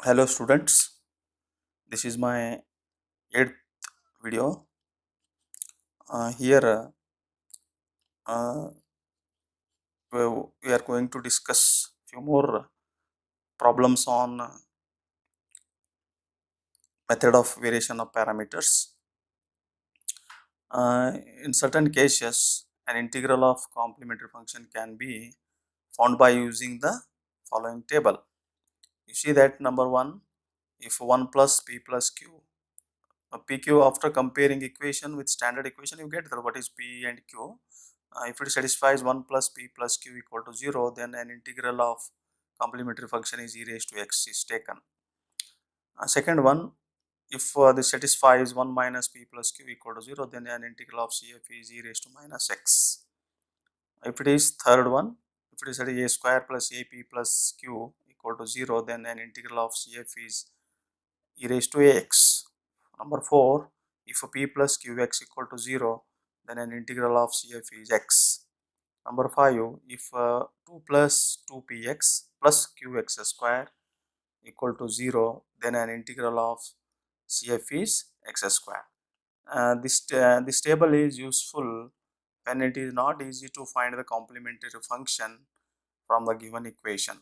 Hello students, this is my 8th video. Here uh, we are going to discuss few more problems on method of variation of parameters. Uh, in certain cases, an integral of complementary function can be found by using the following table. You see that number 1, if 1 plus p plus q, pq after comparing equation with standard equation you get that what is p and q. If it satisfies 1 plus p plus q equal to 0, then an integral of complementary function is e raised to x is taken. Second one, if this satisfies 1 minus p plus q equal to 0, then an integral of cf is e raised to minus x. If it is third one, if it is a square plus ap plus q equal to 0, then an integral of cf is e raised to ax. Number 4, if p plus qx equal to 0, then an integral of cf is x. Number 5, if 2 plus 2px plus qx square equal to 0, then an integral of cf is x square. This table is useful when it is not easy to find the complementary function from the given equation.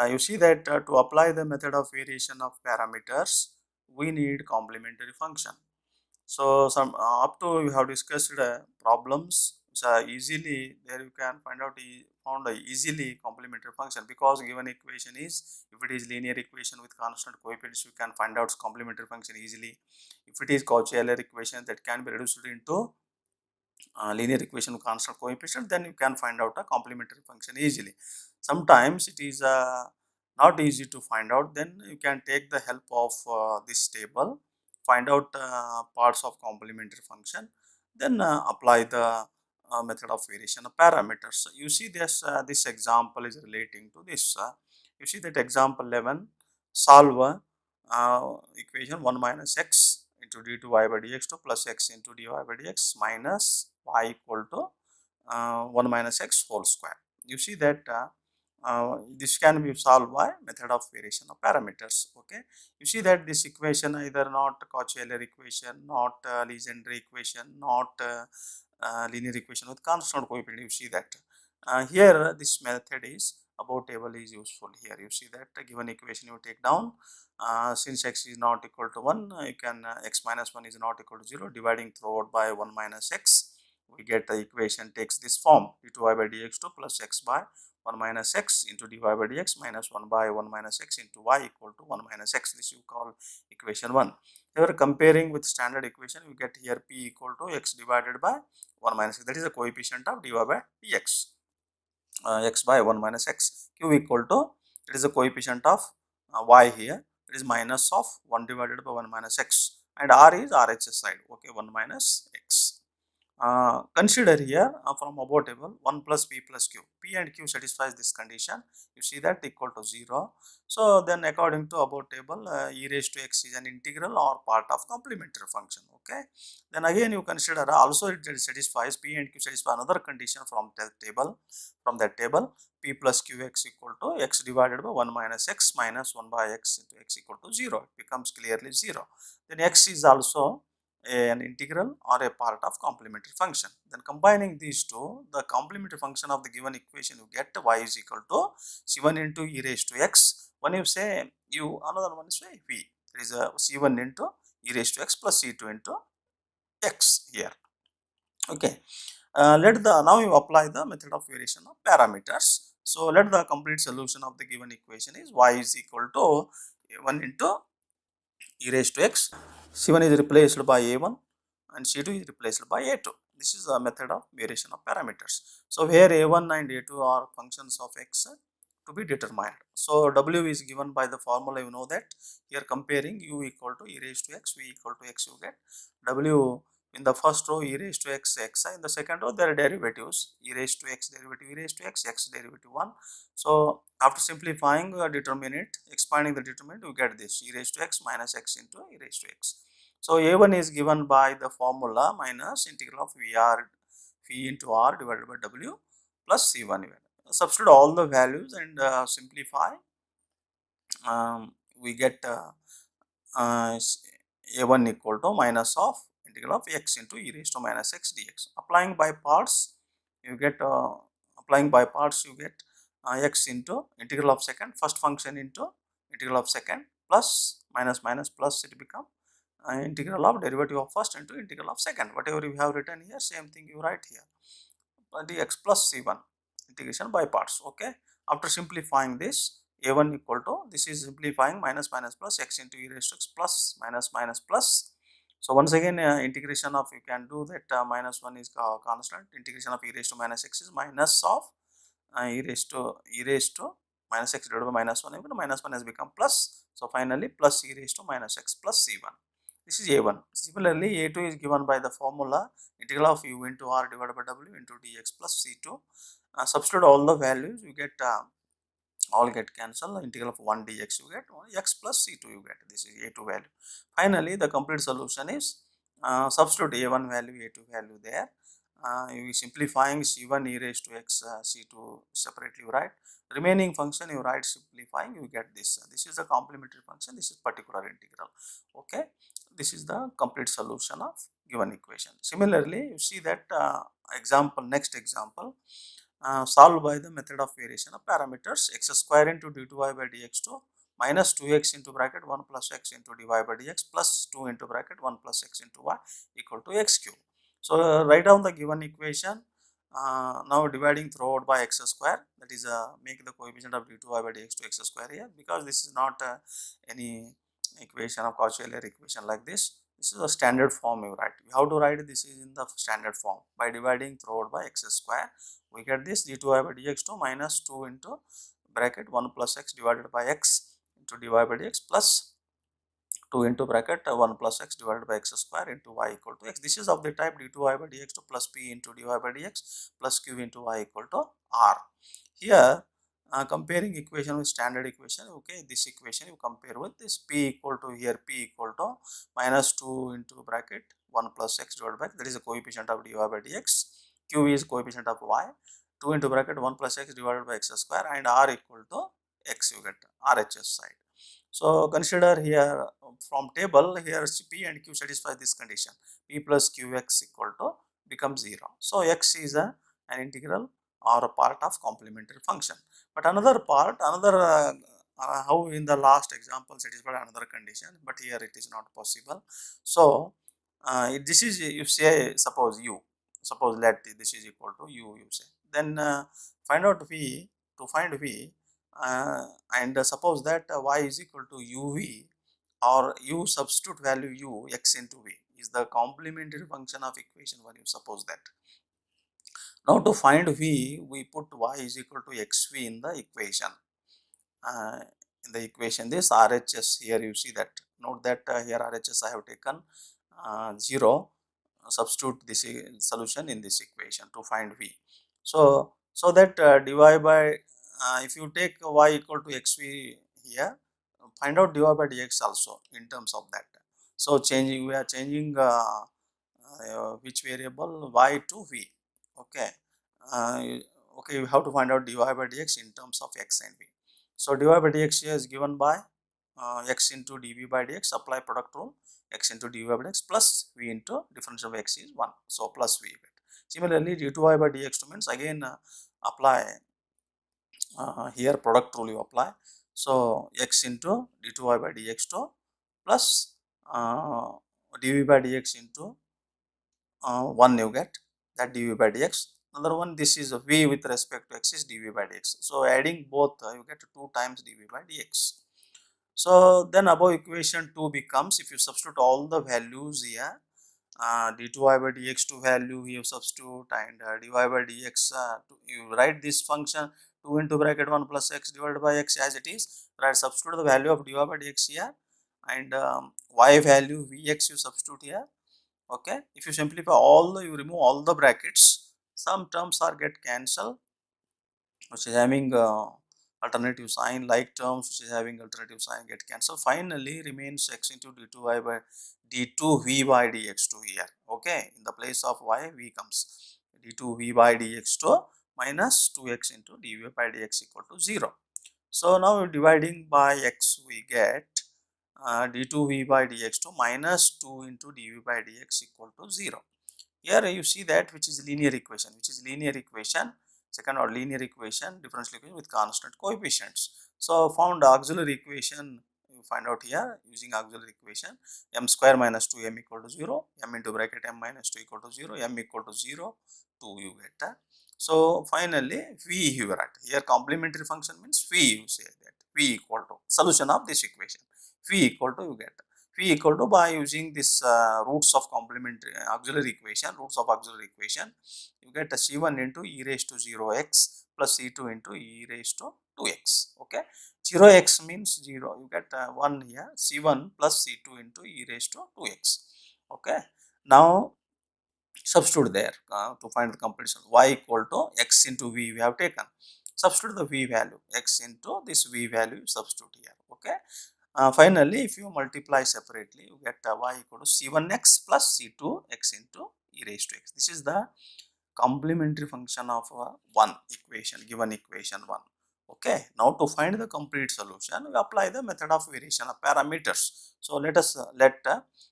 You see that to apply the method of variation of parameters, we need complementary function. So some up to we have discussed problems. So easily there you can find out found a easily complementary function, because given equation is, if it is linear equation with constant coefficients, you can find out complementary function easily. If it is Cauchy-Euler equation, that can be reduced into linear equation with constant coefficient, then you can find out a complementary function easily. Sometimes it is not easy to find out, then you can take the help of this table, find out parts of complementary function, then apply the method of variation of parameters. So you see this example is relating to this. You see that example 11, solve equation 1 minus x into d2y by dx2 plus x into dy by dx minus y equal to 1 minus x whole square. You see that this can be solved by method of variation of parameters. Okay, you see that this equation either not Cauchy-Euler equation, not Legendre equation, not linear equation with constant coefficient. You see that here this method is above table is useful. Here you see that given equation you take down, since x is not equal to 1, you can x minus 1 is not equal to 0, dividing throughout by 1 minus x, we get the equation takes this form, d2y by dx2 plus x by 1 minus x into dy by dx minus 1 by 1 minus x into y equal to 1 minus x. This you call equation 1. Here comparing with standard equation, you get here p equal to x divided by 1 minus x, that is the coefficient of dy by dx. X by 1 minus x, q equal to, it is the coefficient of y here, it is minus of 1 divided by 1 minus x, and r is RHS side, okay, 1 minus x. Consider here from above table 1 plus p plus q, p and q satisfies this condition, you see that equal to 0. So then according to above table, e raised to x is an integral or part of complementary function. Okay, then again you consider also it satisfies, p and q satisfy another condition from that table, p plus qx equal to x divided by 1 minus x minus 1 by x into x equal to 0, it becomes clearly 0. Then x is also an integral or a part of complementary function. Then combining these two, the complementary function of the given equation, you get y is equal to c1 into e raised to x. When you say u, another one is say v. There is a c1 into e raised to x plus c2 into x here. Okay. Now you apply the method of variation of parameters. So let the complete solution of the given equation is y is equal to 1 into e raised to x. C1 is replaced by a1 and c2 is replaced by a2. This is a method of variation of parameters. So here a1 and a2 are functions of x to be determined. So w is given by the formula, you know that. Here comparing u equal to e raised to x, v equal to x, you get w in the first row e raised to x, xi, in the second row their derivatives, e raised to x derivative e raised to x, x derivative 1. So after simplifying determinant, expanding the determinant, you get this e raised to x minus x into e raised to x. So a1 is given by the formula minus integral of v into r divided by w plus c1. Substitute all the values and simplify. we get a1 equal to minus of integral of x into e raised to minus x dx. Applying by parts, you get x into integral of second, first function into integral of second, plus minus minus plus, it become integral of derivative of first into integral of second. Whatever you have written here, same thing you write here, dx plus c1, integration by parts. Okay, after simplifying this, a1 equal to, this is simplifying, minus minus plus x into e raised to x plus minus minus plus. So once again, integration of, you can do that, minus 1 is constant, integration of e raised to minus x is minus of e raised to minus x divided by minus 1, even minus 1 has become plus. So finally plus e raised to minus x plus c1. This is a1. Similarly, a2 is given by the formula integral of u into r divided by w into dx plus c2. Substitute all the values, you get all get cancelled. Integral of 1 dx you get x plus c2 you get. This is a2 value. Finally, the complete solution is substitute a1 value, a2 value there. You simplifying c1 e raised to x, c2 separately you write. Remaining function you write simplifying, you get this. This is the complementary function, this is particular integral. Okay, this is the complete solution of given equation. Similarly, you see that next example, solved by the method of variation of parameters x square into d2y by dx to minus 2x into bracket 1 plus x into dy by dx plus 2 into bracket 1 plus x into y equal to x cube. So write down the given equation. Now dividing throughout by x square, that is make the coefficient of d2y by dx to x square here, because this is not any equation of Cauchy-Euler equation like this. This is a standard form you write. How to write this is in the standard form, by dividing throughout by x square. We get this d2y by dx to minus 2 into bracket 1 plus x divided by x into dy by dx plus 2 into bracket 1 plus x divided by x square into y equal to x. This is of the type d2y by dx to plus p into dy by dx plus q into y equal to r. Here comparing equation with standard equation, okay, this equation you compare with this, p equal to, here p equal to minus 2 into bracket 1 plus x divided by, that is the coefficient of dy by dx, q is coefficient of y, 2 into bracket 1 plus x divided by x square, and r equal to x, you get RHS side. So consider here from table, here p and q satisfy this condition, p plus qx equal to becomes 0. So x is an integral or a part of complementary function. But another part, how in the last example satisfied another condition, but here it is not possible. So this is, you say, suppose let this is equal to u, you say, then find out v, to find v, and suppose that y is equal to uv, or u substitute value u x into v is the complementary function of equation 1, you suppose that. Now to find v, we put y is equal to xv in the equation. This RHS, here you see that, note that here RHS I have taken 0, substitute this solution in this equation to find v. So that dy by, if you take y equal to xv here, find out dy by dx also in terms of that. So we are changing which variable, y to v. Okay, okay, we have to find out dy by dx in terms of x and v. So dy by dx here is given by x into dv by dx, apply product rule, x into dv by dx plus v into differential of x is 1, so plus v. Similarly, d2y by dx means again apply here product rule you apply. So x into d2y by dx plus dv by dx into 1 you get, that dv by dx. Another one, this is v with respect to x is dv by dx. So adding both, you get 2 times dv by dx. So then above equation 2 becomes, if you substitute all the values here, d2y by dx2 value you substitute, and dy by dx, you write this function 2 into bracket 1 plus x divided by x as it is, right, substitute the value of dy by dx here, and y value vx you substitute here. Okay, if you simplify all you remove all the brackets, some terms are get cancelled which is having alternative sign, like terms which is having alternative sign get cancelled. Finally remains x into d2y by d2v by dx2 here. Okay, in the place of y, v comes, d2v by dx2 minus 2x into dv by dx equal to 0. So now dividing by x, we get d2v by dx2 minus 2 into dv by dx equal to 0. Here you see that which is linear equation, second order linear equation, differential equation with constant coefficients. So found auxiliary equation, you find out here using auxiliary equation, m square minus 2m equal to 0, m into bracket m minus 2 equal to 0, m equal to 0, 2 you get. So finally v you write here, complementary function means v, you say that v equal to solution of this equation, v equal to you get v equal to, by using this roots of complementary auxiliary equation, you get a c1 into e raised to 0x plus c2 into e raised to 2x. Okay, 0x means 0, you get 1 here, c1 plus c2 into e raised to 2x. Okay, now substitute there to find the complete solution. Y equal to x into v we have taken, substitute the v value, x into this v value, substitute here. Okay, finally if you multiply separately, you get y equal to c1x plus c2x into e raised to x. This is the complementary function of one equation, given equation 1. Okay, now to find the complete solution, we apply the method of variation of parameters. So let us let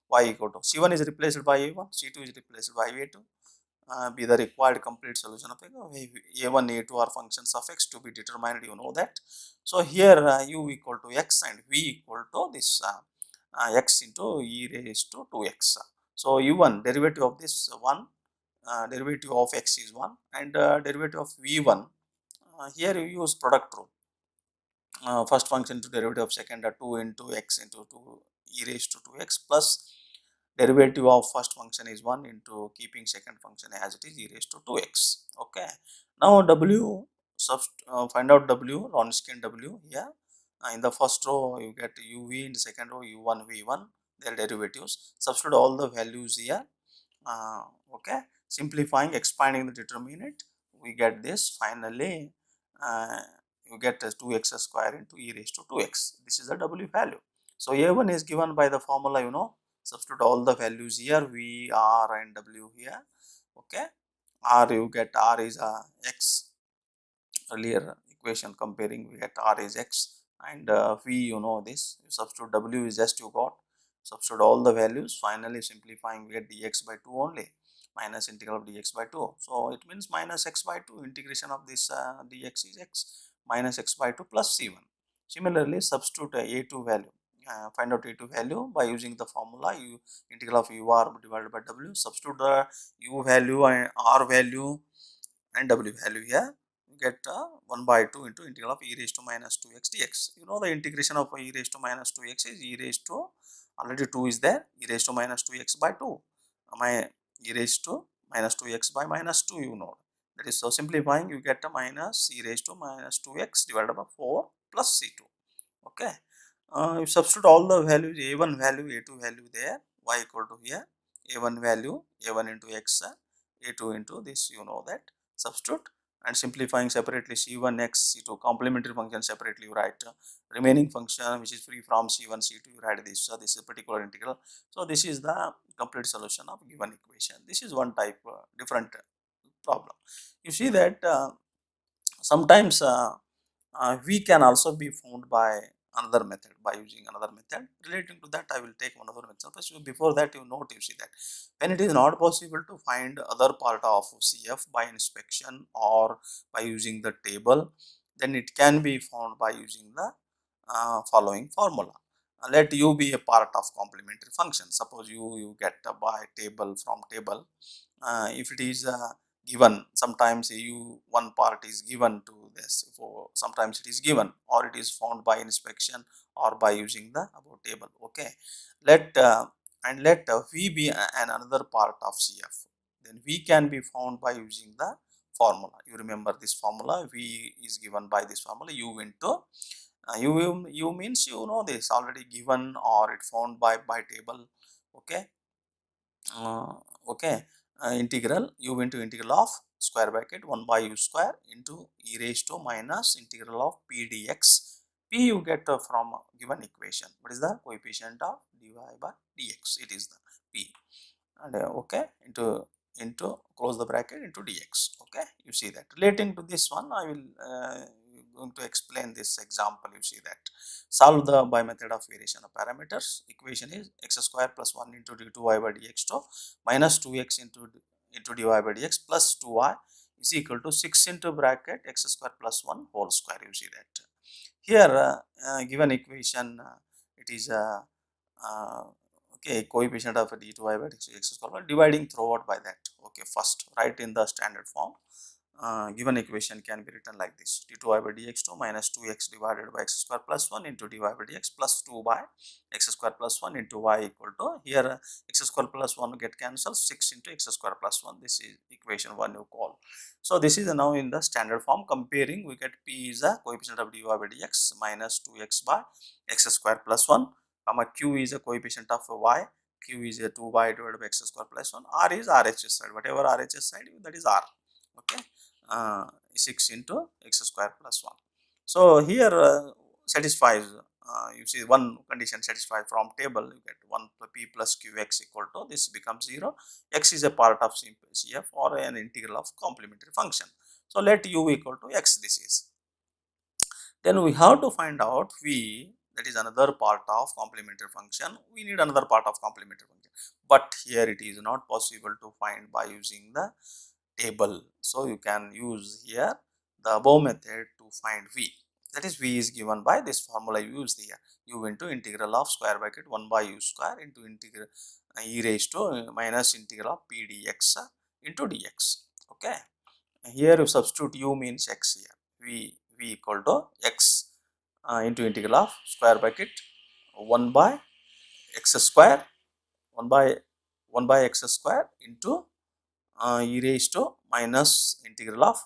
y equal to c1 is replaced by a1, c2 is replaced by a2, be the required complete solution of a1, a2 are functions of x to be determined, you know that. So here u equal to x and v equal to this x into e raised to 2x. So u1 derivative of this 1, derivative of x is 1, and derivative of v1, here you use product rule. First function to derivative of second, 2 into x into 2 e raised to 2x plus derivative of first function is 1 into keeping second function as it is, e raised to 2x. Okay, now w, find out w, Wronskian w here. In the first row you get uv, in the second row u1 v1, their derivatives, substitute all the values here. Okay, simplifying, expanding the determinant, we get this. Finally you get 2x square into e raised to 2x. This is the w value. So a1 is given by the formula, you know, substitute all the values here, v, r and w here. Okay, r you get r is x, earlier equation comparing we get r is x, and v you know this, you substitute w is just you got, substitute all the values, finally simplifying we get dx by 2 only, minus integral of dx by 2. So it means minus x by 2, integration of this dx is x, minus x by 2 plus c1. Similarly substitute a2 value, find out a2 value by using the formula u integral of ur divided by w, substitute the u value and r value and w value here, you get 1 by 2 into integral of e raised to minus 2x dx. You know the integration of e raised to minus 2x is e raised to, already 2 is there, e raised to minus 2x by 2, my e raised to minus 2x by minus 2, you know that is. So simplifying you get a minus e raised to minus 2x divided by 4 plus c2. Okay, you substitute all the values, a1 value, a2 value there, y equal to here, a1 value, a1 into x, a2 into this, you know that, substitute, and simplifying separately c1x, c2 complementary function separately you write, remaining function which is free from c1, c2 you write this, so this is a particular integral. So this is the complete solution of given equation. This is one type, different problem. You see that sometimes we can also be found by another method, by using another method. Relating to that I will take one other example. So before that, you note, you see that when it is not possible to find other part of CF by inspection or by using the table, then it can be found by using the following formula. Let u be a part of complementary function. Suppose you get by table, from table, if it is given, sometimes u one part is given to this, for sometimes it is given or it is found by inspection or by using the above table. Okay, let and let v be an another part of CF, then v can be found by using the formula. You remember this formula, v is given by this formula, u into u means, you know this already given or it found by table. Okay, uh, okay, integral u into integral of square bracket 1 by u square into e raised to minus integral of p dx. P you get from given equation, what is the coefficient of dy by dx, it is the p, and okay, into close the bracket into dx. Okay, you see that relating to this one I will going to explain this example. You see that solve the by method of variation of parameters. Equation is x square plus 1 into d2y by dx2 minus 2x into dy by dx plus 2y is equal to 6 into bracket x square plus 1 whole square. You see that here given equation it is uh, okay, coefficient of d2y by dx square dividing throughout by that. Okay, first write in the standard form. Given equation can be written like this: d2y by dx2 minus 2x divided by x square plus 1 into dy by dx plus 2 by x square plus 1 into y equal to, here x square plus 1 get cancelled, 6 into x square plus 1. This is equation 1 you call. So this is now in the standard form. Comparing, we get p is a coefficient of dy by dx minus 2x by x square plus 1, comma q is a coefficient of y, q is a 2y divided by x square plus 1, r is RHS side, whatever RHS side that is r. Okay, 6 into x square plus 1. So here satisfies, you see one condition satisfied from table, you get 1 p plus qx equal to, this becomes 0, x is a part of CF or an integral of complementary function. So let u equal to x, this is. Then we have to find out v, that is another part of complementary function. We need another part of complementary function, but here it is not possible to find by using the table. So you can use here the above method to find v, that is v is given by this formula used here, u into integral of square bracket 1 by u square into integral e raised to minus integral of p dx into dx. Okay, here you substitute u means x, here v equal to x into integral of square bracket 1 by x square 1 by x square into e raised to minus integral of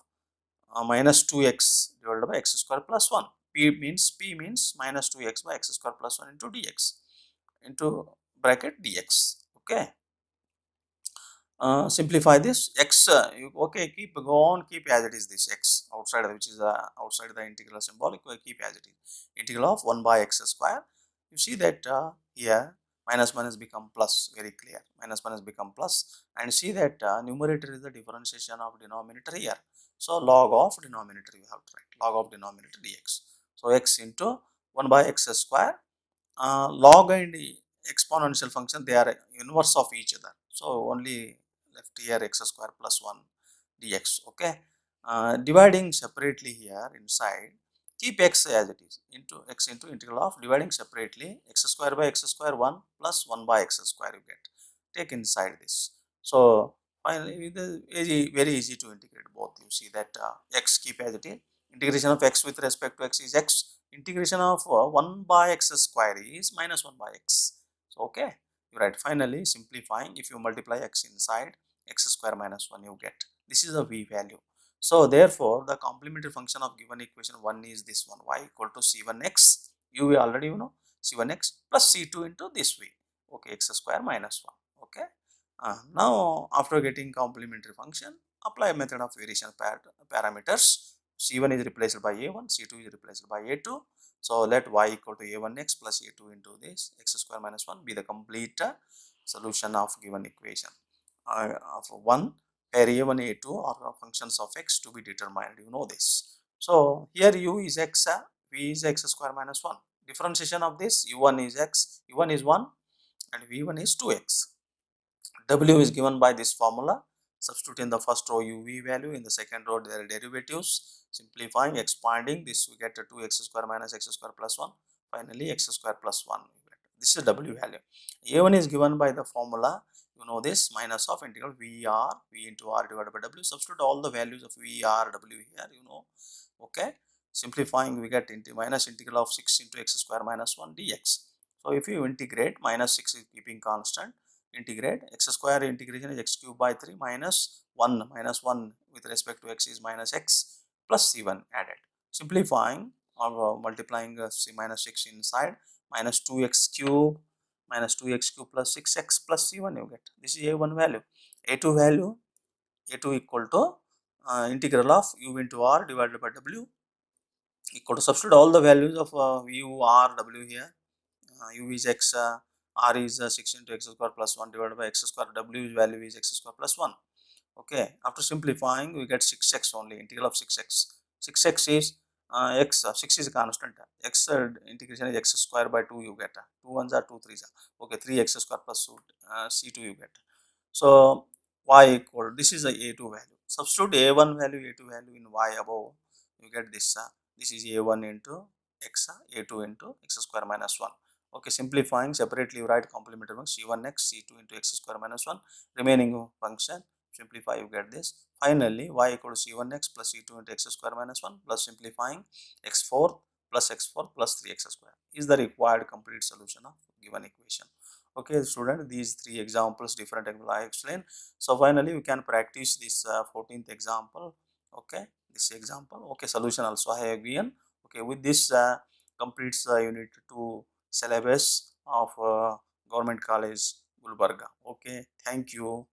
minus 2x divided by x square plus 1. P means minus 2x by x square plus 1 into dx into bracket dx. Okay, simplify this x, okay, go on, keep as it is, this x outside, which is outside the integral symbol, keep as it is, integral of 1 by x square. You see that here minus minus become plus, very clear, minus minus become plus, and see that numerator is the differentiation of denominator here. So log of denominator you have to write, log of denominator dx. So x into 1 by x square, log and exponential function, they are inverse of each other, so only left here x square plus 1 dx. Okay, dividing separately here inside, keep x as it is, into x into integral of dividing separately x square by x square 1 plus 1 by x square you get, take inside this. So finally it is very easy to integrate both. You see that x keep as it is, integration of x with respect to x is x, integration of 1 by x square is minus 1 by x. So okay, you write, finally simplifying, if you multiply x inside, x square minus 1 you get, this is a v value. So therefore the complementary function of given equation 1 is this one, y equal to c1x, you already you know, c1x plus c2 into this v. Okay, x square minus 1. Okay, now after getting complementary function, apply method of variation parameters. C1 is replaced by a1, c2 is replaced by a2. So let y equal to a1x plus a2 into this x square minus 1 be the complete solution of given equation of 1, where a1 a2 are functions of x to be determined, you know this. So here u is x, v is x square minus 1, differentiation of this, u1 is x, u1 is 1 and v1 is 2x. W is given by this formula. Substitute in the first row uv value, in the second row their derivatives. Simplifying, expanding, this we get 2x square minus x square plus 1. Finally x square plus 1. This is W value. A1 is given by the formula, you know this, minus of integral VR, V into R divided by W. Substitute all the values of VR, W here, you know. Okay. Simplifying, we get into minus integral of 6 into x square minus 1 dx. So if you integrate, minus 6 is keeping constant, integrate, x square integration is x cube by 3 minus 1 with respect to x is minus x plus c1 added. Simplifying or multiplying c minus 6 inside, minus 2x cube plus 6x plus c1 you get. This is a1 value. A2 value, a2 equal to integral of u into r divided by w, equal to, substitute all the values of u, r, w here. U is x, r is 6 into x square plus 1 divided by x square, w value is x square plus 1. Okay, after simplifying we get 6x only, integral of 6x. 6x is x 6 is a constant, x integration is x square by 2 you get, 2 ones are 2 threes are, okay, 3x square plus c2 you get. So y equal, this is a a2 value, substitute a1 value a2 value in y above, you get this, this is a1 into x, a2 into x square minus 1. Okay, simplifying separately you write complementary function c1x c2 into x square minus 1, remaining function simplify you get this. Finally y equal to c1x plus c2 into x square minus 1 plus simplifying x4 plus x4 plus 3x square is the required complete solution of given equation. Okay student, these three examples, different example I explained. So finally you can practice this 14th example. Okay, this example, okay, solution also I have given. Okay, with this completes unit 2 syllabus of Government College Gulbarga. Okay, thank you.